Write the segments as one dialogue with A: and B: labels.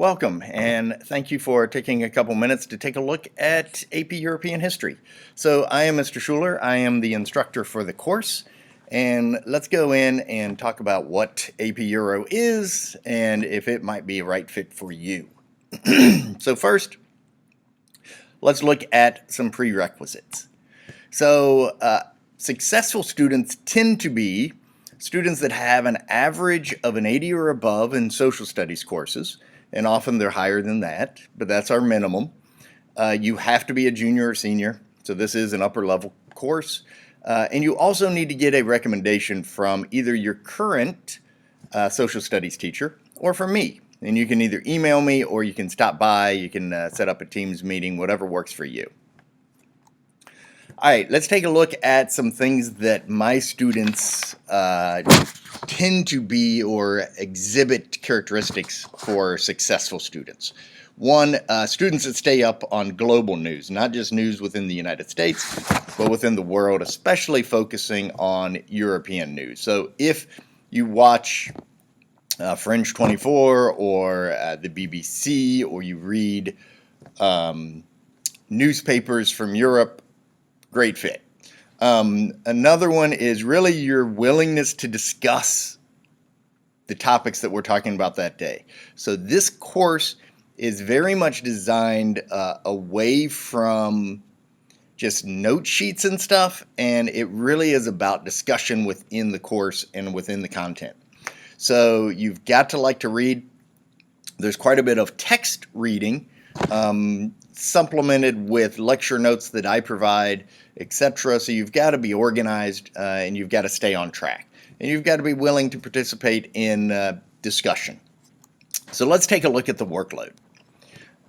A: Welcome, and thank you for taking a couple minutes to take a look at AP European History. So I am Mr. Schuler. I am the instructor for the course, and let's go in and talk about what AP Euro is and if it might be a right fit for you. So first, let's look at some prerequisites. So successful students tend to be students that have an average of an 80 or above in social studies courses, and often they're higher than that, but that's our minimum. You have to be a junior or senior, so this is an upper level course. And you also need to get a recommendation from either your current social studies teacher or from me. And you can either email me or you can stop by, you can set up a Teams meeting, whatever works for you. All right, let's take a look at some things that my students tend to be or exhibit characteristics for successful students. One, students that stay up on global news, not just news within the United States, but within the world, especially focusing on European news. So if you watch French 24 or the BBC, or you read newspapers from Europe, great fit. Another one is really your willingness to discuss the topics that we're talking about that day. So this course is very much designed away from just note sheets and stuff, and it really is about discussion within the course and within the content. So you've got to like to read. There's quite a bit of text reading, supplemented with lecture notes that I provide, etc. So you've got to be organized and you've got to stay on track. And you've got to be willing to participate in discussion. So let's take a look at the workload.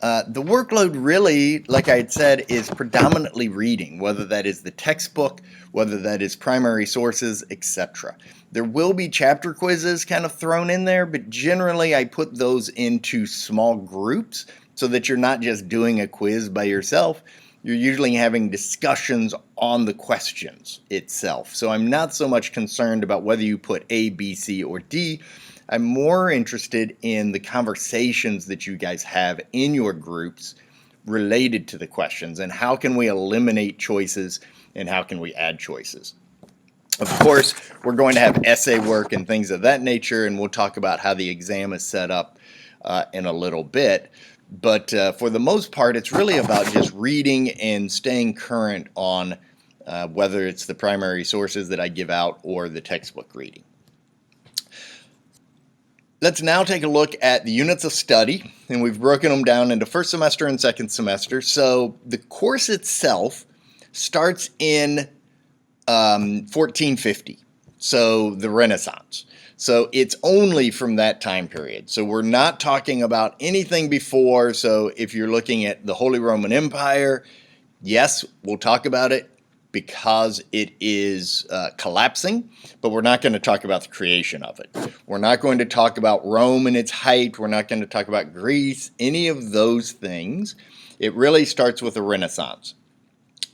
A: The workload really, like I had said, is predominantly reading, whether that is the textbook, whether that is primary sources, etc. There will be chapter quizzes kind of thrown in there, but generally I put those into small groups so that you're not just doing a quiz by yourself. You're usually having discussions on the questions itself. So I'm not so much concerned about whether you put A, B, C, or D. I'm more interested in the conversations that you guys have in your groups related to the questions, and how can we eliminate choices and how can we add choices. Of course, we're going to have essay work and things of that nature, and we'll talk about how the exam is set up in a little bit. But for the most part, it's really about just reading and staying current on whether it's the primary sources that I give out or the textbook reading. Let's now take a look at the units of study, and we've broken them down into first semester and second semester. So the course itself starts in 1450, so the Renaissance. So it's only from that time period. So we're not talking about anything before. So if you're looking at the Holy Roman Empire, yes, we'll talk about it because it is collapsing, but we're not going to talk about the creation of it. We're not going to talk about Rome and its height. We're not going to talk about Greece, any of those things. It really starts with the Renaissance.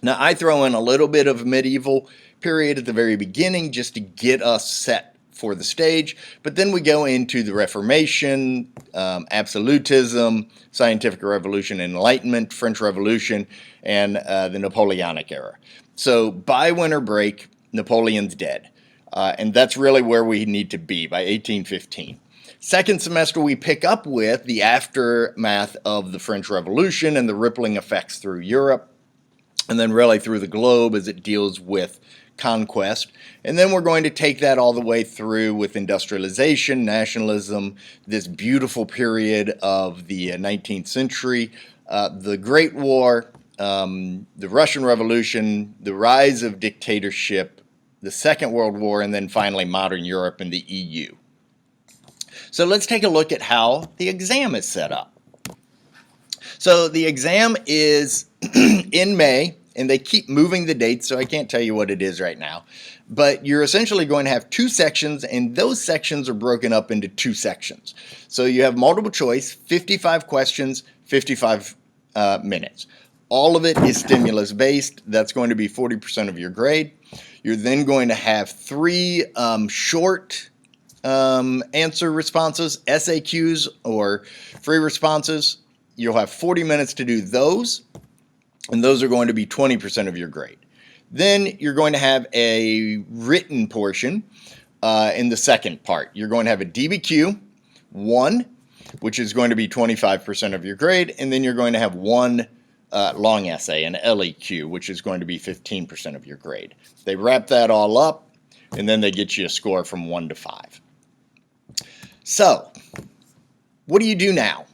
A: Now, I throw in a little bit of medieval period at the very beginning just to get us set for the stage, but then we go into the Reformation, absolutism, scientific revolution, Enlightenment, French Revolution, and the Napoleonic era. So by winter break, Napoleon's dead, and that's really where we need to be by 1815. Second semester, we pick up with the aftermath of the French Revolution and the rippling effects through Europe, and then really through the globe as it deals with conquest. And then we're going to take that all the way through with industrialization, nationalism, this beautiful period of the 19th century, the Great War, the Russian Revolution, the rise of dictatorship, the Second World War, and then finally modern Europe and the EU. So let's take a look at how the exam is set up. So the exam is in May, and they keep moving the dates, so I can't tell you what it is right now. But you're essentially going to have two sections, and those sections are broken up into two sections. So you have multiple choice, 55 questions, 55 minutes. All of it is stimulus-based. That's going to be 40% of your grade. You're then going to have three short answer responses, SAQs or free responses. You'll have 40 minutes to do those, and those are going to be 20% of your grade. Then you're going to have a written portion in the second part. You're going to have a DBQ 1, which is going to be 25% of your grade, and then you're going to have one long essay, an LEQ, which is going to be 15% of your grade. They wrap that all up, and then they get you a score from 1 to 5. So, what do you do now?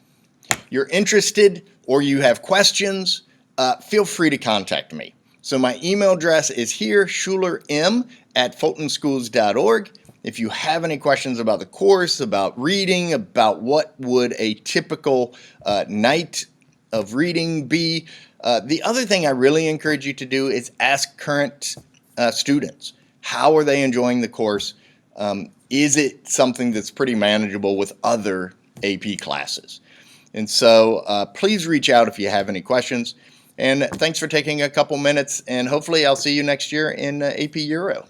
A: You're interested or you have questions, feel free to contact me. So my email address is here, schulerm@fultonschools.org. If you have any questions about the course, about reading, about what would a typical night of reading be, the other thing I really encourage you to do is ask current students. How are they enjoying the course? Is it something that's pretty manageable with other AP classes? And so please reach out if you have any questions. And thanks for taking a couple minutes, and hopefully I'll see you next year in AP Euro.